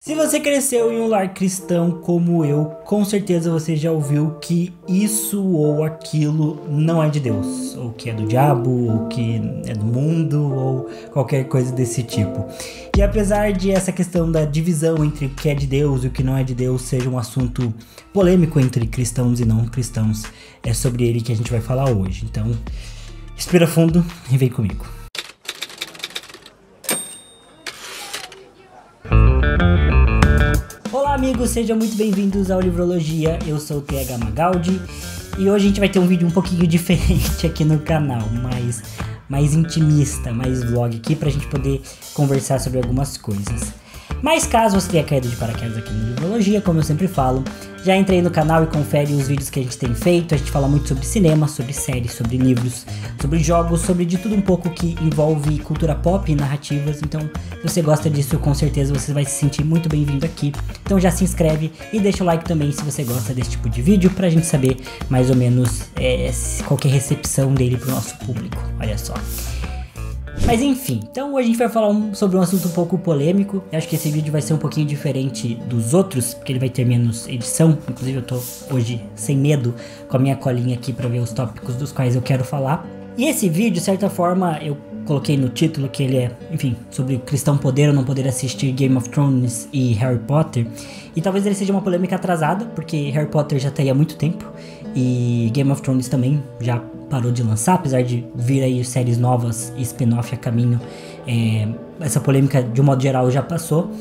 Se você cresceu em um lar cristão como eu, com certeza você já ouviu que isso ou aquilo não é de Deus, ou que é do diabo, ou que é do mundo, ou qualquer coisa desse tipo. E apesar de essa questão da divisão entre o que é de Deus e o que não é de Deus seja um assunto polêmico entre cristãos e não cristãos, é sobre ele que a gente vai falar hoje. Então, respira fundo e vem comigo. Olá amigos, sejam muito bem-vindos ao Livrologia, eu sou o TH Magaldi e hoje a gente vai ter um vídeo um pouquinho diferente aqui no canal, mais intimista, mais vlog aqui pra gente poder conversar sobre algumas coisas. Mas caso você tenha caído de paraquedas aqui no Livrologia, como eu sempre falo, já entrei no canal e confere os vídeos que a gente tem feito. A gente fala muito sobre cinema, sobre séries, sobre livros, sobre jogos, sobre de tudo um pouco que envolve cultura pop e narrativas. Então, se você gosta disso, com certeza você vai se sentir muito bem-vindo aqui. Então já se inscreve e deixa o like também se você gosta desse tipo de vídeo, pra gente saber mais ou menos qual que é a recepção dele pro nosso público. Olha só. Mas enfim, então hoje a gente vai falar sobre um assunto um pouco polêmico. Eu acho que esse vídeo vai ser um pouquinho diferente dos outros, porque ele vai ter menos edição. Inclusive eu tô hoje sem medo com a minha colinha aqui pra ver os tópicos dos quais eu quero falar. E esse vídeo, de certa forma, eu coloquei no título que ele é, enfim, sobre o cristão poder ou não poder assistir Game of Thrones e Harry Potter. E talvez ele seja uma polêmica atrasada, porque Harry Potter já tá aí há muito tempo e Game of Thrones também já parou de lançar, apesar de vir aí séries novas e spin-off a caminho. Essa polêmica, de um modo geral, já passou.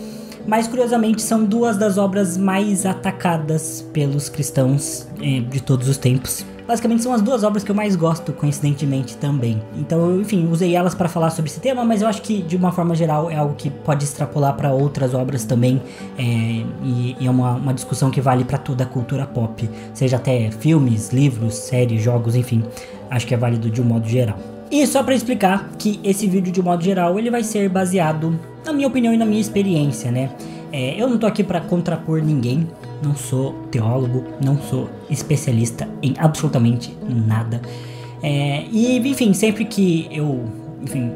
Mas, curiosamente, são duas das obras mais atacadas pelos cristãos de todos os tempos. Basicamente são as duas obras que eu mais gosto, coincidentemente também. Então, eu, enfim, usei elas para falar sobre esse tema, mas eu acho que, de uma forma geral, é algo que pode extrapolar para outras obras também. E é uma discussão que vale para toda a cultura pop. Seja até filmes, livros, séries, jogos, enfim. Acho que é válido de um modo geral. E só para explicar que esse vídeo, de um modo geral, ele vai ser baseado na minha opinião e na minha experiência, né? Eu não tô aqui para contrapor ninguém. Não sou teólogo, não sou especialista em absolutamente nada. E, enfim, sempre que eu,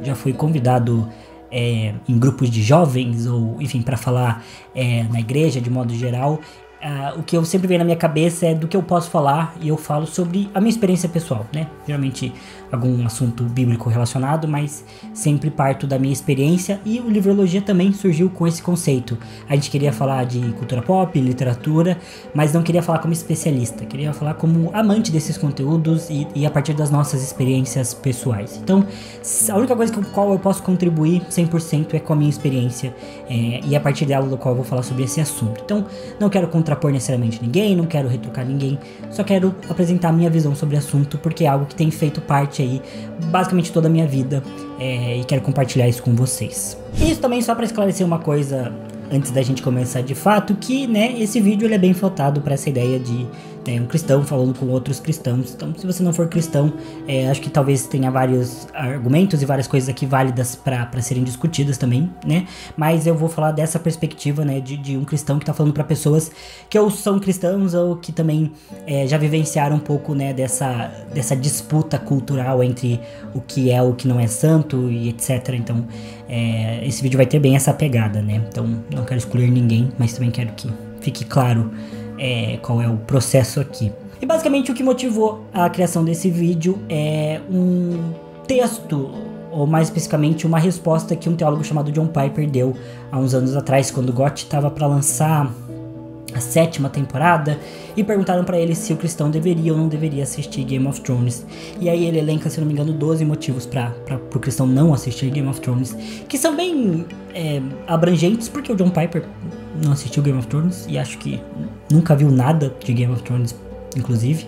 já fui convidado em grupos de jovens, ou, enfim, para falar na igreja, de modo geral, o que eu sempre vejo na minha cabeça é do que eu posso falar, e eu falo sobre a minha experiência pessoal, né? Geralmente algum assunto bíblico relacionado, mas sempre parto da minha experiência, e o Livrologia também surgiu com esse conceito. A gente queria falar de cultura pop, literatura, mas não queria falar como especialista, queria falar como amante desses conteúdos e a partir das nossas experiências pessoais. Então, a única coisa com a qual eu posso contribuir 100% é com a minha experiência, e a partir dela do qual eu vou falar sobre esse assunto. Então, não quero contrapor necessariamente ninguém, não quero retrucar ninguém, só quero apresentar a minha visão sobre o assunto, porque é algo que tem feito parte aí, basicamente toda a minha vida, e quero compartilhar isso com vocês. Isso também só para esclarecer uma coisa antes da gente começar de fato, que, né, esse vídeo ele é bem voltado para essa ideia de um cristão falando com outros cristãos. Então, se você não for cristão, acho que talvez tenha vários argumentos e várias coisas aqui válidas para serem discutidas também, né? Mas eu vou falar dessa perspectiva, né, de um cristão que tá falando para pessoas que ou são cristãos ou que também já vivenciaram um pouco, né, dessa disputa cultural entre o que é o que não é santo e etc. Então, esse vídeo vai ter bem essa pegada, né? Então, não quero excluir ninguém, mas também quero que fique claro qual é o processo aqui. E basicamente o que motivou a criação desse vídeo é um texto, ou mais especificamente uma resposta que um teólogo chamado John Piper deu há uns anos atrás, quando o GOT estava para lançar a 7ª temporada, e perguntaram para ele se o cristão deveria ou não deveria assistir Game of Thrones. E aí ele elenca, se não me engano, 12 motivos para o cristão não assistir Game of Thrones, que são bem abrangentes, porque o John Piper não assistiu Game of Thrones e acho que nunca viu nada de Game of Thrones, inclusive.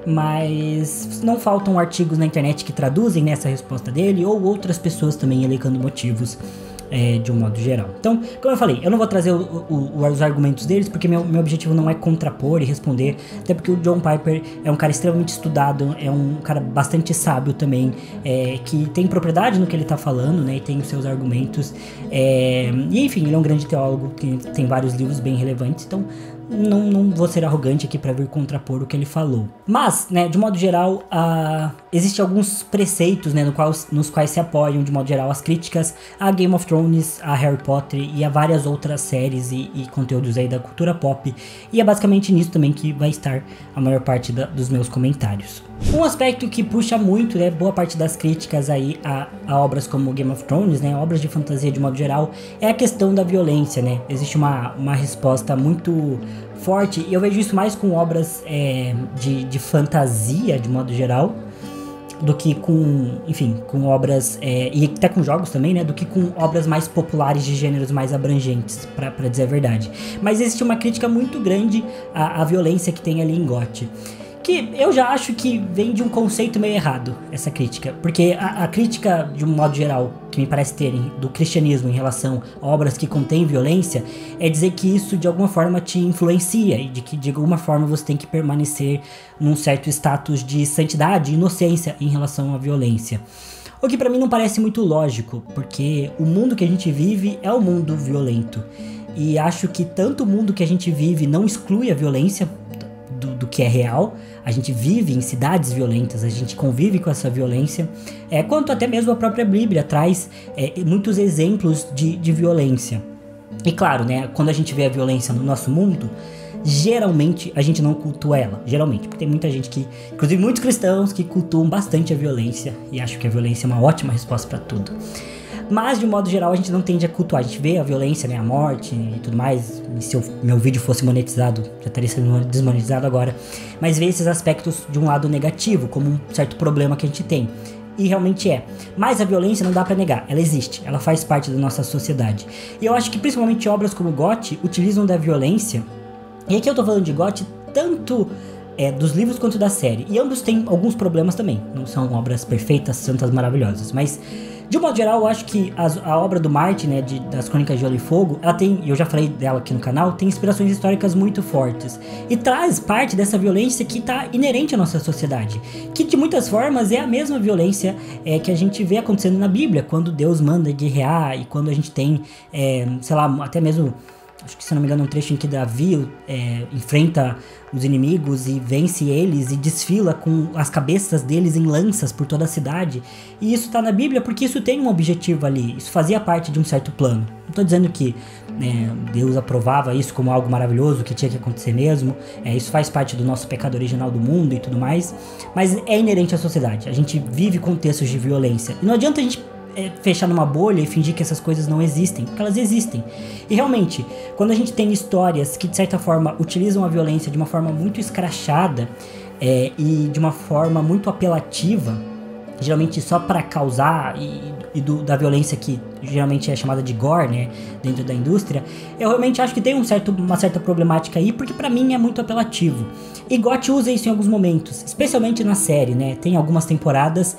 Mas não faltam artigos na internet que traduzem nessa resposta dele, ou outras pessoas também elencando motivos de um modo geral. Então, como eu falei, eu não vou trazer os argumentos deles, porque meu objetivo não é contrapor e responder, até porque o John Piper é um cara extremamente estudado, é um cara bastante sábio também, que tem propriedade no que ele tá falando, né, e tem os seus argumentos, e enfim, ele é um grande teólogo, que tem vários livros bem relevantes, então não vou ser arrogante aqui para vir contrapor o que ele falou. Mas, né, de modo geral, existem alguns preceitos, né, nos quais se apoiam, de modo geral, as críticas a Game of Thrones, a Harry Potter e a várias outras séries e conteúdos aí da cultura pop. E é basicamente nisso também que vai estar a maior parte dos meus comentários. Um aspecto que puxa muito, né, boa parte das críticas aí a obras como Game of Thrones, né, obras de fantasia de modo geral, é a questão da violência, né. Existe uma resposta muito forte, e eu vejo isso mais com obras de fantasia de modo geral, do que com, enfim, com obras, e até com jogos também, né, do que com obras mais populares de gêneros mais abrangentes, pra dizer a verdade. Mas existe uma crítica muito grande à violência que tem ali em GOT, que eu já acho que vem de um conceito meio errado, essa crítica, porque a crítica, de um modo geral, que me parece terem do cristianismo em relação a obras que contêm violência, é dizer que isso de alguma forma te influencia, e de que de alguma forma você tem que permanecer num certo status de santidade e inocência em relação à violência. O que pra mim não parece muito lógico, porque o mundo que a gente vive é um mundo violento, e acho que tanto o mundo que a gente vive não exclui a violência do que é real. A gente vive em cidades violentas, a gente convive com essa violência, quanto até mesmo a própria Bíblia traz muitos exemplos de violência. E claro, né, quando a gente vê a violência no nosso mundo, geralmente a gente não cultua ela, geralmente, porque tem muita gente que, inclusive muitos cristãos, que cultuam bastante a violência e acham que a violência é uma ótima resposta para tudo. Mas, de um modo geral, a gente não tende a cultuar. A gente vê a violência, né, a morte e tudo mais. E se meu vídeo fosse monetizado, já teria sido desmonetizado agora. Mas vê esses aspectos de um lado negativo, como um certo problema que a gente tem. E realmente é. Mas a violência não dá pra negar. Ela existe. Ela faz parte da nossa sociedade. E eu acho que, principalmente, obras como GOT utilizam da violência. E aqui eu tô falando de GOT tanto dos livros quanto da série. E ambos têm alguns problemas também. Não são obras perfeitas, santas, maravilhosas. Mas, de um modo geral, eu acho que a obra do Martin, né, das Crônicas de Gelo e Fogo, ela tem, e eu já falei dela aqui no canal, tem inspirações históricas muito fortes. E traz parte dessa violência que está inerente à nossa sociedade. Que, de muitas formas, é a mesma violência que a gente vê acontecendo na Bíblia, quando Deus manda guerrear e quando a gente tem, sei lá, até mesmo... Acho que, se não me engano, um trecho em que Davi enfrenta os inimigos e vence eles e desfila com as cabeças deles em lanças por toda a cidade. E isso tá na Bíblia porque isso tem um objetivo ali. Isso fazia parte de um certo plano. Não tô dizendo que Deus aprovava isso como algo maravilhoso, que tinha que acontecer mesmo. Isso faz parte do nosso pecado original do mundo e tudo mais. Mas é inerente à sociedade. A gente vive contextos de violência. E não adianta a gente fechar numa bolha e fingir que essas coisas não existem, porque elas existem. E realmente, quando a gente tem histórias que de certa forma utilizam a violência de uma forma muito escrachada e de uma forma muito apelativa, geralmente só para causar da violência que geralmente é chamada de gore, né, dentro da indústria, eu realmente acho que tem uma certa problemática aí, porque pra mim é muito apelativo. E GOT usa isso em alguns momentos, especialmente na série, né, tem algumas temporadas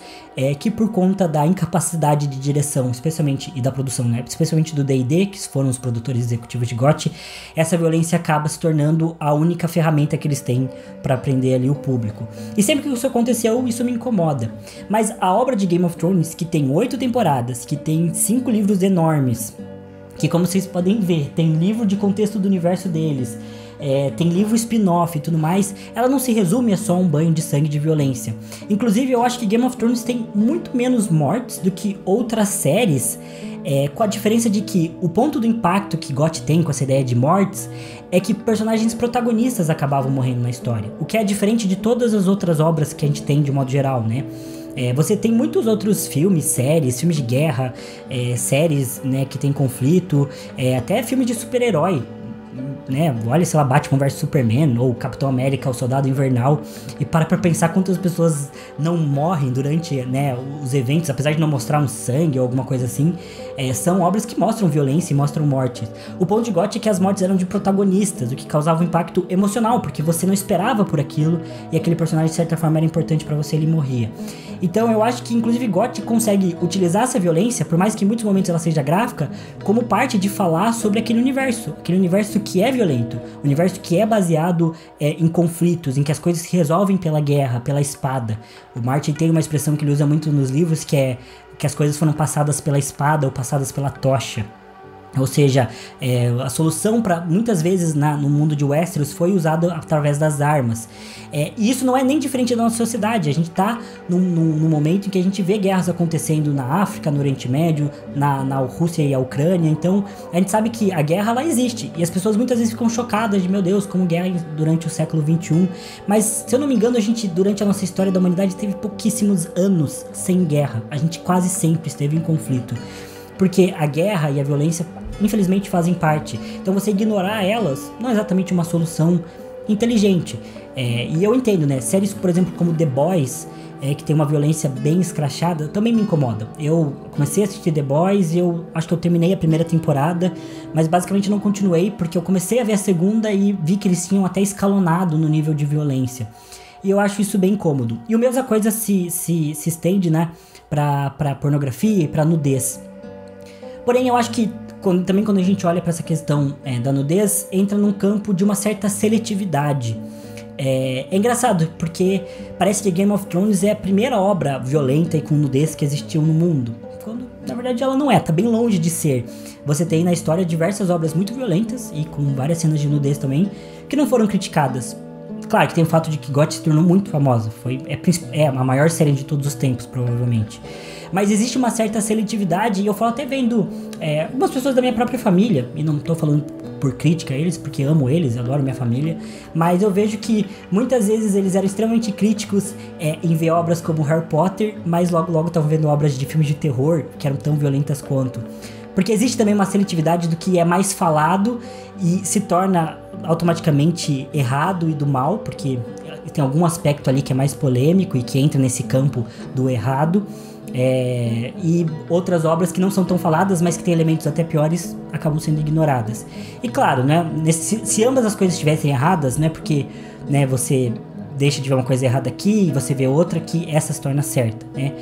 que por conta da incapacidade de direção, especialmente, e da produção, né, especialmente do D&D, que foram os produtores executivos de GOT, essa violência acaba se tornando a única ferramenta que eles têm pra prender ali o público. E sempre que isso aconteceu, isso me incomoda. Mas a obra de Game of Thrones, que tem 8 temporadas, que tem 5 livros enormes, que, como vocês podem ver, tem livro de contexto do universo deles, tem livro spin-off e tudo mais, ela não se resume a só um banho de sangue de violência. Inclusive, eu acho que Game of Thrones tem muito menos mortes do que outras séries, com a diferença de que o ponto do impacto que GOT tem com essa ideia de mortes é que personagens protagonistas acabavam morrendo na história, o que é diferente de todas as outras obras que a gente tem de modo geral, né? Você tem muitos outros filmes, séries, filmes de guerra, séries, né, que tem conflito, até filmes de super-herói, né? Olha, sei lá, Batman vs Superman ou Capitão América, o Soldado Invernal, e para pra pensar quantas pessoas não morrem durante, né, os eventos, apesar de não mostrar um sangue ou alguma coisa assim. São obras que mostram violência e mostram mortes. O ponto de GOT é que as mortes eram de protagonistas, o que causava um impacto emocional, porque você não esperava por aquilo e aquele personagem de certa forma era importante pra você, ele morria. Então eu acho que inclusive GOT consegue utilizar essa violência, por mais que em muitos momentos ela seja gráfica, como parte de falar sobre aquele universo que é violento, o universo que é baseado em conflitos, em que as coisas se resolvem pela guerra, pela espada. O Martin tem uma expressão que ele usa muito nos livros, que é que as coisas foram passadas pela espada ou passadas pela tocha. Ou seja, a solução para muitas vezes no mundo de Westeros foi usada através das armas. E isso não é nem diferente da nossa sociedade. A gente está num momento em que a gente vê guerras acontecendo na África, no Oriente Médio, na Rússia e a Ucrânia. Então a gente sabe que a guerra ela existe. E as pessoas muitas vezes ficam chocadas de, meu Deus, como guerra durante o século XXI. Mas se eu não me engano, a gente durante a nossa história da humanidade teve pouquíssimos anos sem guerra. A gente quase sempre esteve em conflito. Porque a guerra e a violência, infelizmente, fazem parte. Então você ignorar elas não é exatamente uma solução inteligente. E eu entendo, né? Séries, por exemplo, como The Boys, que tem uma violência bem escrachada, também me incomoda. Eu comecei a assistir The Boys e eu acho que eu terminei a primeira temporada, mas basicamente não continuei, porque eu comecei a ver a segunda e vi que eles tinham até escalonado no nível de violência. E eu acho isso bem incômodo. E a mesma coisa se estende, né, pra pornografia e pra nudez. Porém, eu acho que também quando a gente olha para essa questão da nudez, entra num campo de uma certa seletividade. É engraçado, porque parece que Game of Thrones é a primeira obra violenta e com nudez que existiu no mundo. Quando, na verdade, ela não é, tá bem longe de ser. Você tem na história diversas obras muito violentas e com várias cenas de nudez também, que não foram criticadas. Claro que tem o fato de que GOT se tornou muito famosa. É a maior série de todos os tempos, provavelmente. Mas existe uma certa seletividade, e eu falo até vendo algumas pessoas da minha própria família, e não tô falando por crítica a eles, porque amo eles, adoro minha família, mas eu vejo que muitas vezes eles eram extremamente críticos em ver obras como Harry Potter, mas logo estavam vendo obras de filmes de terror que eram tão violentas quanto. Porque existe também uma seletividade do que é mais falado e se torna automaticamente errado e do mal, porque tem algum aspecto ali que é mais polêmico e que entra nesse campo do errado. E outras obras que não são tão faladas, mas que têm elementos até piores, acabam sendo ignoradas. E claro, né, se ambas as coisas estivessem erradas, né, porque né, você deixa de ver uma coisa errada aqui e você vê outra que essa se torna certa, né?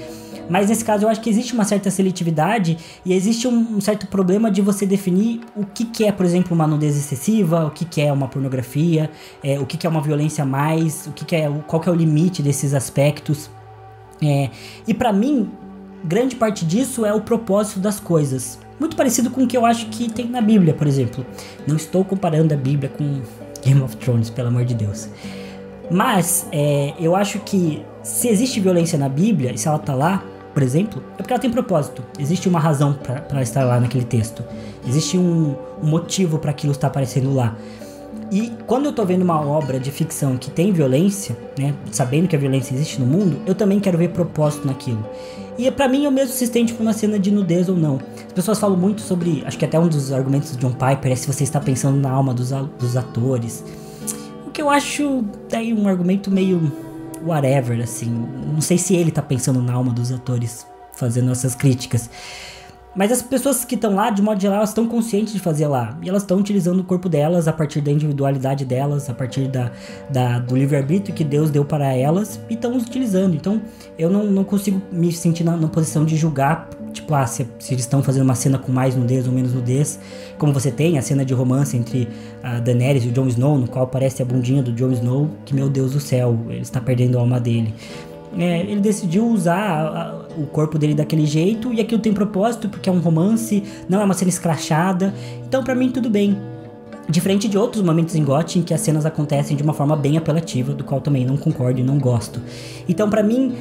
Mas nesse caso eu acho que existe uma certa seletividade e existe um certo problema de você definir o que é, por exemplo, uma nudez excessiva, o que é uma pornografia, o que é uma violência a mais, qual que é o limite desses aspectos. E pra mim, grande parte disso é o propósito das coisas. Muito parecido com o que eu acho que tem na Bíblia, por exemplo. Não estou comparando a Bíblia com Game of Thrones, pelo amor de Deus. Mas eu acho que se existe violência na Bíblia, e se ela tá lá, por exemplo, é porque ela tem propósito. Existe uma razão pra ela estar lá naquele texto. Existe um motivo para aquilo estar aparecendo lá. E quando eu tô vendo uma obra de ficção que tem violência, né, sabendo que a violência existe no mundo, eu também quero ver propósito naquilo. E pra mim é o mesmo se estende pra uma cena de nudez ou não. As pessoas falam muito sobre, acho que até um dos argumentos do John Piper é se você está pensando na alma dos atores. O que eu acho daí um argumento meio whatever, assim. Não sei se ele tá pensando na alma dos atores fazendo essas críticas. Mas as pessoas que estão lá, de modo geral, elas estão conscientes de fazer lá. E elas estão utilizando o corpo delas a partir da individualidade delas, a partir do livre-arbítrio que Deus deu para elas, e estão utilizando. Então, eu não consigo me sentir na posição de julgar, tipo, se eles estão fazendo uma cena com mais nudez ou menos nudez. Como você tem a cena de romance entre a Daenerys e o Jon Snow, no qual aparece a bundinha do Jon Snow, que, meu Deus do céu, ele está perdendo a alma dele. Ele decidiu usar o corpo dele daquele jeito, e aquilo tem propósito, porque é um romance, não é uma cena escrachada, então pra mim tudo bem. Diferente de outros momentos em GOT em que as cenas acontecem de uma forma bem apelativa, do qual também não concordo e não gosto. Então pra mim,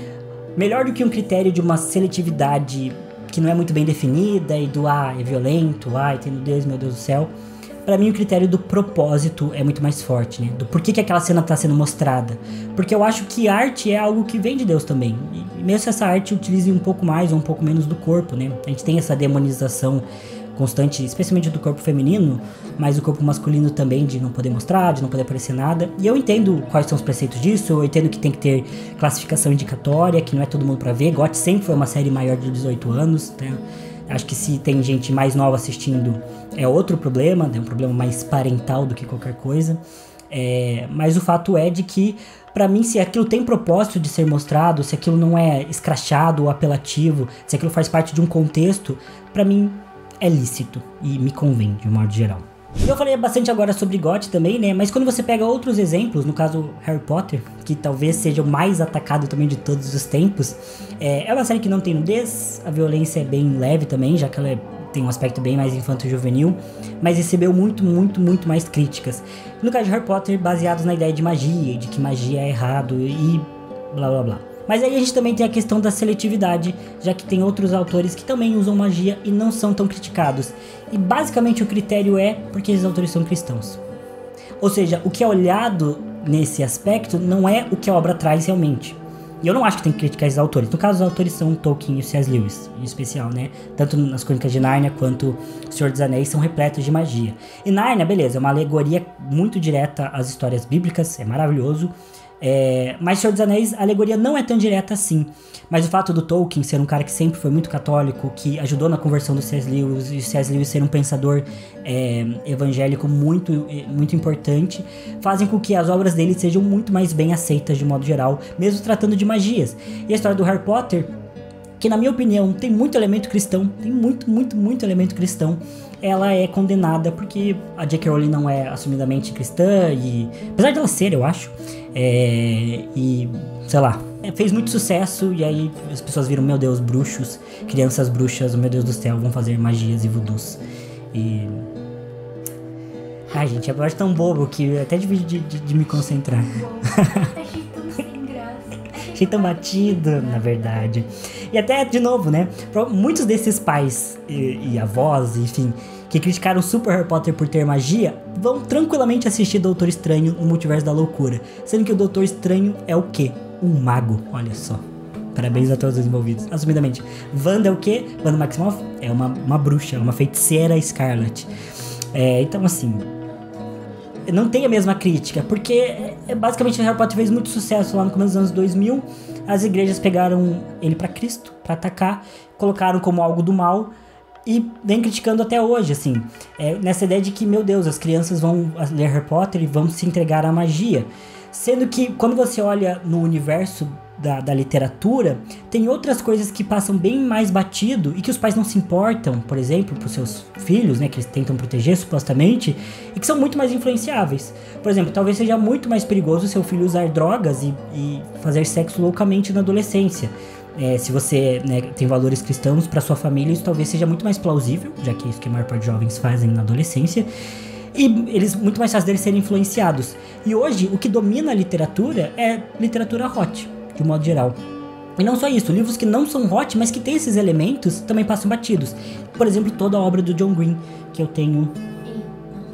melhor do que um critério de uma seletividade que não é muito bem definida, e do é violento, tem nudez, meu Deus do céu, pra mim o critério do propósito é muito mais forte, né? Do porquê que aquela cena tá sendo mostrada. Porque eu acho que arte é algo que vem de Deus também. E mesmo se essa arte utilize um pouco mais ou um pouco menos do corpo, né? A gente tem essa demonização constante, especialmente do corpo feminino, mas o corpo masculino também, de não poder mostrar, de não poder aparecer nada. E eu entendo quais são os preceitos disso, eu entendo que tem que ter classificação indicatória, que não é todo mundo pra ver. GOT sempre foi uma série maior de 18 anos, né? Acho que se tem gente mais nova assistindo é outro problema, é um problema mais parental do que qualquer coisa. Mas o fato é de que, pra mim, se aquilo tem propósito de ser mostrado, se aquilo não é escrachado ou apelativo, se aquilo faz parte de um contexto, pra mim é lícito e me convém, de um modo geral. Eu falei bastante agora sobre GOT também, né? Mas quando você pega outros exemplos, no caso Harry Potter, que talvez seja o mais atacado também de todos os tempos, é uma série que não tem nudez, a violência é bem leve também, já que ela é tem um aspecto bem mais infanto-juvenil, mas recebeu muito mais críticas. No caso de Harry Potter, baseados na ideia de magia, de que magia é errado e blá blá blá. Mas aí a gente também tem a questão da seletividade, já que tem outros autores que também usam magia e não são tão criticados. E basicamente o critério é porque esses autores são cristãos. Ou seja, o que é olhado nesse aspecto não é o que a obra traz realmente. E eu não acho que tem que criticar esses autores. No caso, os autores são Tolkien e C.S. Lewis, em especial, né? Tanto nas Crônicas de Nárnia quanto O Senhor dos Anéis são repletos de magia. E Nárnia, beleza, é uma alegoria muito direta às histórias bíblicas, é maravilhoso. Mas Senhor dos Anéis, a alegoria não é tão direta assim. Mas o fato do Tolkien ser um cara que sempre foi muito católico, que ajudou na conversão do C.S. Lewis, e o C.S. Lewis ser um pensador evangélico muito importante, fazem com que as obras dele sejam muito mais bem aceitas de modo geral, mesmo tratando de magias. E a história do Harry Potter, que na minha opinião tem muito elemento cristão, tem muito elemento cristão, ela é condenada porque a J.K. Rowling não é assumidamente cristã, e apesar de ela ser, eu acho, e sei lá, fez muito sucesso, e aí as pessoas viram, meu Deus, bruxos, crianças bruxas, meu Deus do céu, vão fazer magias e voodoos. E... ai, gente, eu acho tão bobo que até difícil de me concentrar. Achei tão sem graça. Achei tão batido, na verdade. E até, de novo, né, muitos desses pais e avós, enfim, que criticaram Super Harry Potter por ter magia, vão tranquilamente assistir Doutor Estranho no Multiverso da Loucura. Sendo que o Doutor Estranho é o quê? Um mago, olha só. Parabéns a todos os envolvidos. Assumidamente. Wanda é o quê? Wanda Maximoff é uma bruxa, uma feiticeira Scarlet. Então, assim, não tem a mesma crítica, porque basicamente Harry Potter fez muito sucesso lá no começo dos anos 2000. As igrejas pegaram ele pra Cristo, pra atacar, colocaram como algo do mal e vem criticando até hoje, assim. Nessa ideia de que, meu Deus, as crianças vão ler Harry Potter e vão se entregar à magia. Sendo que, quando você olha no universo da literatura, tem outras coisas que passam bem mais batido e que os pais não se importam, por exemplo, pros seus filhos, né, que eles tentam proteger supostamente, e que são muito mais influenciáveis. Por exemplo, talvez seja muito mais perigoso seu filho usar drogas e fazer sexo loucamente na adolescência. Se você, né, tem valores cristãos para sua família, isso talvez seja muito mais plausível, já que é isso que a maior parte de jovens fazem na adolescência. E eles, muito mais fácil deles serem influenciados. E hoje, o que domina a literatura é literatura hot, de um modo geral. E não só isso, livros que não são hot, mas que tem esses elementos, também passam batidos. Por exemplo, toda a obra do John Green, que eu tenho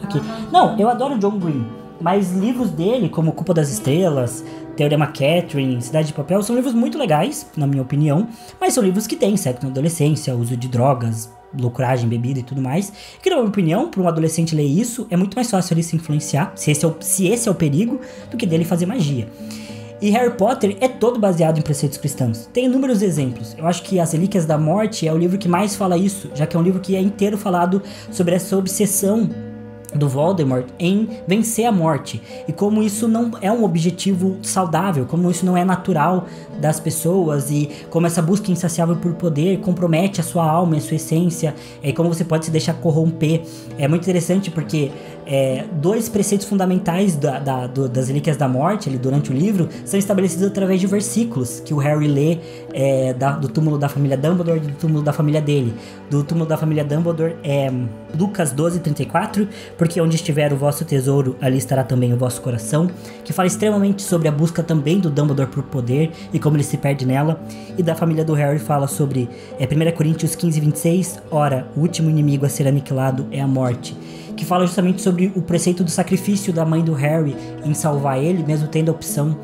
aqui. Não, eu adoro o John Green, mas livros dele, como Culpa das Estrelas, Teorema Catherine, Cidade de Papel, são livros muito legais, na minha opinião, mas são livros que têm sexo na adolescência, uso de drogas, loucuragem, bebida e tudo mais, que na minha opinião, para um adolescente ler isso, é muito mais fácil ele se influenciar, se esse é o perigo, do que dele fazer magia. E Harry Potter é todo baseado em preceitos cristãos. Tem inúmeros exemplos. Eu acho que As Relíquias da Morte é o livro que mais fala isso, já que é um livro que é inteiro falado sobre essa obsessão do Voldemort em vencer a morte, e como isso não é um objetivo saudável, como isso não é natural das pessoas, e como essa busca insaciável por poder compromete a sua alma e a sua essência, e como você pode se deixar corromper. É muito interessante porque dois preceitos fundamentais das Relíquias da Morte, ali, durante o livro, são estabelecidos através de versículos que o Harry lê do túmulo da família Dumbledore e do túmulo da família dele. Do túmulo da família Dumbledore é Lucas 12:34, porque onde estiver o vosso tesouro, ali estará também o vosso coração, que fala extremamente sobre a busca também do Dumbledore por poder e como ele se perde nela. E da família do Harry fala sobre 1 Coríntios 15:26, ora, o último inimigo a ser aniquilado é a morte, que fala justamente sobre o preceito do sacrifício da mãe do Harry em salvar ele, mesmo tendo a opção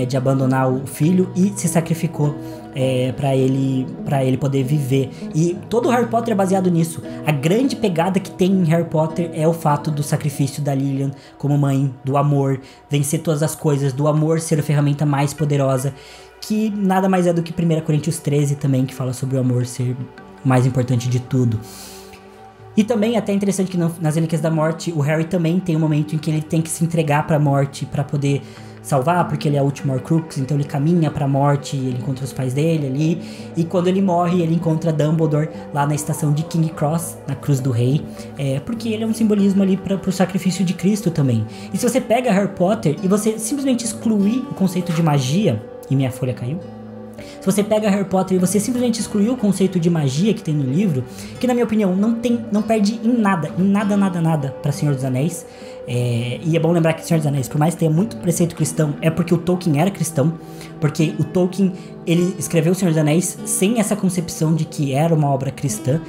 de abandonar o filho, e se sacrificou para ele poder viver. E todo o Harry Potter é baseado nisso. A grande pegada que tem em Harry Potter é o fato do sacrifício da Lilian como mãe, do amor, vencer todas as coisas, do amor ser a ferramenta mais poderosa, que nada mais é do que 1 Coríntios 13 também, que fala sobre o amor ser o mais importante de tudo. E também até interessante que nas Relíquias da Morte, o Harry também tem um momento em que ele tem que se entregar pra morte pra poder salvar, porque ele é o último Horcrux, então ele caminha pra morte, ele encontra os pais dele ali, e quando ele morre, ele encontra Dumbledore lá na estação de King Cross, na Cruz do Rei, porque ele é um simbolismo ali pro sacrifício de Cristo também. E se você pega Harry Potter e você simplesmente excluir o conceito de magia, e minha folha caiu, Se você pega Harry Potter e você simplesmente excluiu o conceito de magia que tem no livro, que na minha opinião não perde em nada pra Senhor dos Anéis. E é bom lembrar que Senhor dos Anéis, por mais que tenha muito preceito cristão, é porque o Tolkien era cristão, porque o Tolkien, ele escreveu o Senhor dos Anéis sem essa concepção de que era uma obra cristã.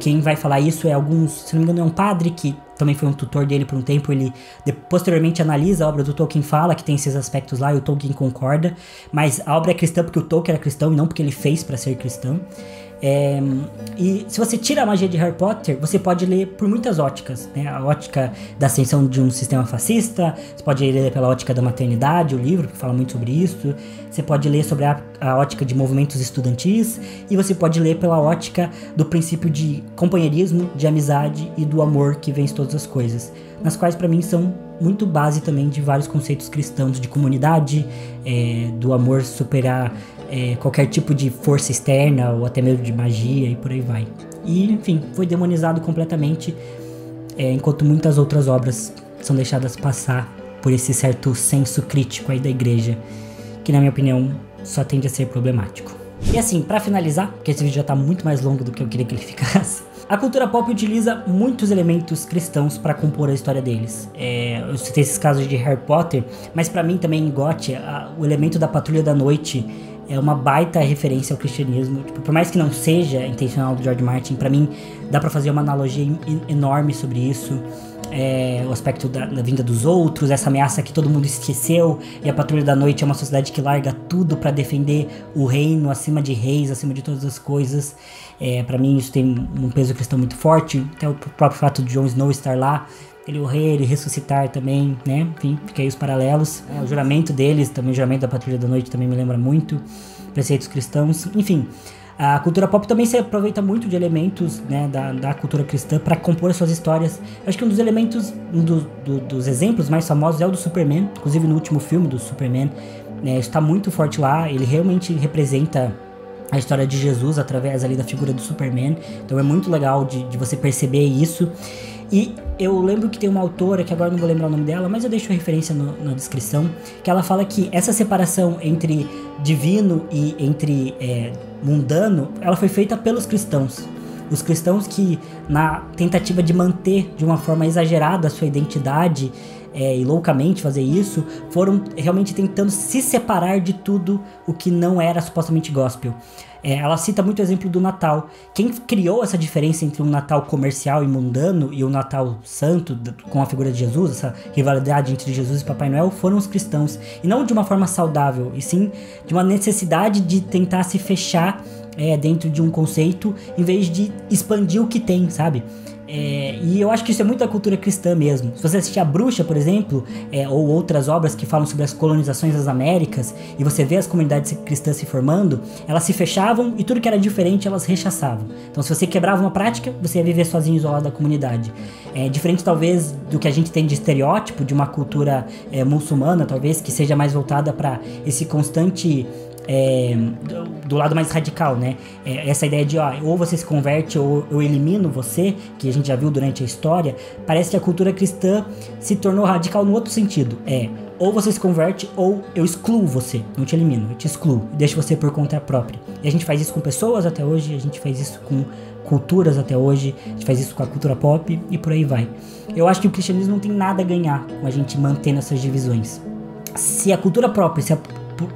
Quem vai falar isso é se não me engano é um padre que também foi um tutor dele por um tempo. Ele posteriormente analisa a obra do Tolkien, fala que tem esses aspectos lá e o Tolkien concorda, mas a obra é cristã porque o Tolkien era cristão e não porque ele fez para ser cristão. E se você tira a magia de Harry Potter, você pode ler por muitas óticas, né? A ótica da ascensão de um sistema fascista, você pode ler pela ótica da maternidade, o livro que fala muito sobre isso, você pode ler sobre a ótica de movimentos estudantis, e você pode ler pela ótica do princípio de companheirismo, de amizade e do amor que vence todas as coisas, nas quais para mim são muito base também de vários conceitos cristãos de comunidade, do amor superar qualquer tipo de força externa ou até mesmo de magia e por aí vai. E enfim, foi demonizado completamente, enquanto muitas outras obras são deixadas passar por esse certo senso crítico aí da igreja, que na minha opinião só tende a ser problemático. E assim, pra finalizar, porque esse vídeo já tá muito mais longo do que eu queria que ele ficasse, a cultura pop utiliza muitos elementos cristãos para compor a história deles. Eu citei esses casos de Harry Potter, mas pra mim também em GOT, o elemento da Patrulha da Noite é uma baita referência ao cristianismo. Tipo, por mais que não seja intencional do George Martin, pra mim dá pra fazer uma analogia enorme sobre isso. O aspecto da vinda dos outros, essa ameaça que todo mundo esqueceu, e a Patrulha da Noite é uma sociedade que larga tudo pra defender o reino acima de reis, acima de todas as coisas. Pra mim isso tem um peso cristão muito forte, até o próprio fato de Jon Snow estar lá, ele morrer, ele ressuscitar também, né? Enfim, fica aí os paralelos. O juramento deles, também o juramento da Patrulha da Noite também me lembra muito preceitos cristãos. Enfim, a cultura pop também se aproveita muito de elementos, né, da cultura cristã para compor as suas histórias. Eu acho que um dos elementos, dos exemplos mais famosos é o do Superman. Inclusive no último filme do Superman, está muito forte lá. Ele realmente representa a história de Jesus através ali da figura do Superman. Então é muito legal de você perceber isso. E eu lembro que tem uma autora, que agora não vou lembrar o nome dela, mas eu deixo a referência na descrição, que ela fala que essa separação entre divino e entre mundano, ela foi feita pelos cristãos. Os cristãos que, na tentativa de manter de uma forma exagerada a sua identidade, e loucamente fazer isso, foram realmente tentando se separar de tudo o que não era supostamente gospel. Ela cita muito o exemplo do Natal. Quem criou essa diferença entre um Natal comercial e mundano e o Natal santo, com a figura de Jesus, essa rivalidade entre Jesus e Papai Noel, foram os cristãos. E não de uma forma saudável, e sim de uma necessidade de tentar se fechar dentro de um conceito, em vez de expandir o que tem, sabe? E eu acho que isso é muito da cultura cristã mesmo. Se você assistir A Bruxa, por exemplo, ou outras obras que falam sobre as colonizações das Américas, e você vê as comunidades cristãs se formando, elas se fechavam e tudo que era diferente elas rechaçavam. Então se você quebrava uma prática, você ia viver sozinho, isolado da comunidade. Diferente talvez do que a gente tem de estereótipo de uma cultura muçulmana, talvez, que seja mais voltada para esse constante... do lado mais radical, né? Essa ideia de ou você se converte ou eu elimino você, que a gente já viu durante a história. Parece que a cultura cristã se tornou radical no outro sentido. Ou você se converte ou eu excluo você, não te elimino, eu te excluo, deixo você por conta própria. E a gente faz isso com pessoas até hoje, a gente faz isso com culturas até hoje, a gente faz isso com a cultura pop e por aí vai. Eu acho que o cristianismo não tem nada a ganhar com a gente mantendo essas divisões. Se a cultura própria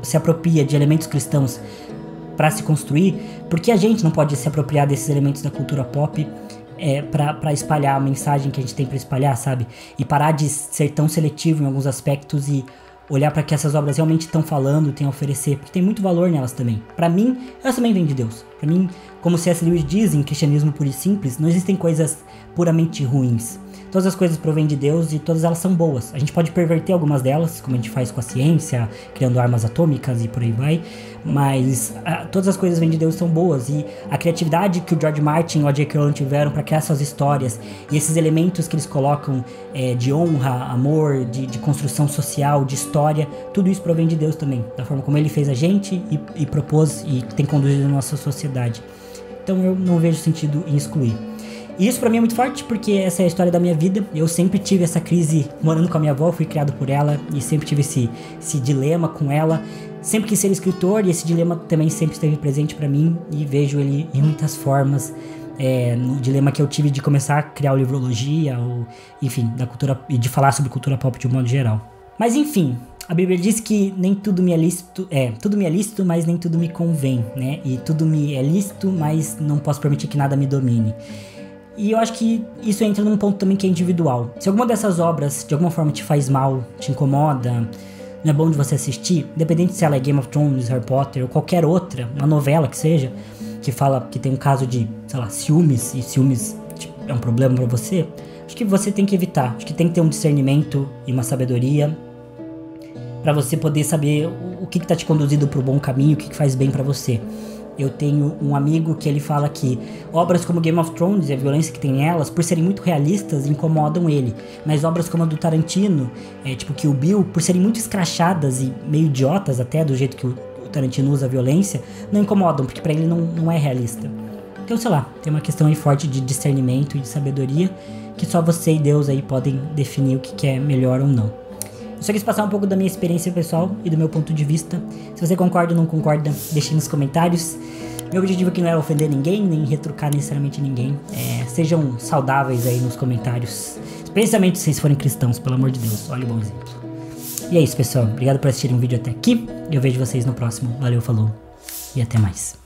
se apropria de elementos cristãos para se construir, por que a gente não pode se apropriar desses elementos da cultura pop para espalhar a mensagem que a gente tem para espalhar, sabe? E parar de ser tão seletivo em alguns aspectos e olhar para que essas obras realmente estão falando, têm a oferecer, porque tem muito valor nelas também. Para mim, elas também vêm de Deus. Para mim, como C.S. Lewis diz em Cristianismo Puro e Simples, não existem coisas puramente ruins. Todas as coisas provêm de Deus e todas elas são boas. A gente pode perverter algumas delas, como a gente faz com a ciência, criando armas atômicas e por aí vai, mas todas as coisas vêm de Deus e são boas. E a criatividade que o George Martin e o J.K. Rowling tiveram para criar suas histórias e esses elementos que eles colocam de honra, amor, de construção social, de história, tudo isso provém de Deus também, da forma como ele fez a gente e propôs e tem conduzido a nossa sociedade. Então eu não vejo sentido em excluir. E isso pra mim é muito forte, porque essa é a história da minha vida. Eu sempre tive essa crise morando com a minha avó, fui criado por ela e sempre tive esse dilema com ela. Sempre quis ser escritor e esse dilema também sempre esteve presente pra mim e vejo ele em muitas formas. No dilema que eu tive de começar a criar o Livrologia, ou enfim, da cultura, e de falar sobre cultura pop de um modo geral. Mas enfim, a Bíblia diz que nem tudo me é lícito, tudo me é lícito, mas nem tudo me convém, né? E tudo me é lícito, mas não posso permitir que nada me domine. E eu acho que isso entra num ponto também que é individual. Se alguma dessas obras de alguma forma te faz mal, te incomoda, não é bom de você assistir, independente se ela é Game of Thrones, Harry Potter ou qualquer outra, uma novela que seja, que fala que tem um caso de, sei lá, ciúmes, e ciúmes tipo, é um problema pra você, acho que você tem que evitar. Acho que tem que ter um discernimento e uma sabedoria pra você poder saber o que tá te conduzindo pro bom caminho, o que faz bem pra você. Eu tenho um amigo que ele fala que obras como Game of Thrones e a violência que tem nelas, por serem muito realistas, incomodam ele. Mas obras como a do Tarantino, tipo Kill Bill, por serem muito escrachadas e meio idiotas até, do jeito que o Tarantino usa a violência, não incomodam, porque pra ele não é realista. Então, sei lá, tem uma questão aí forte de discernimento e de sabedoria, que só você e Deus aí podem definir o que é melhor ou não. Eu só quis passar um pouco da minha experiência pessoal e do meu ponto de vista. Se você concorda ou não concorda, deixe nos comentários. Meu objetivo aqui não é ofender ninguém, nem retrucar necessariamente ninguém. Sejam saudáveis aí nos comentários. Especialmente se vocês forem cristãos, pelo amor de Deus. Olha o bom exemplo. E é isso, pessoal. Obrigado por assistirem o vídeo até aqui. Eu vejo vocês no próximo. Valeu, falou. E até mais.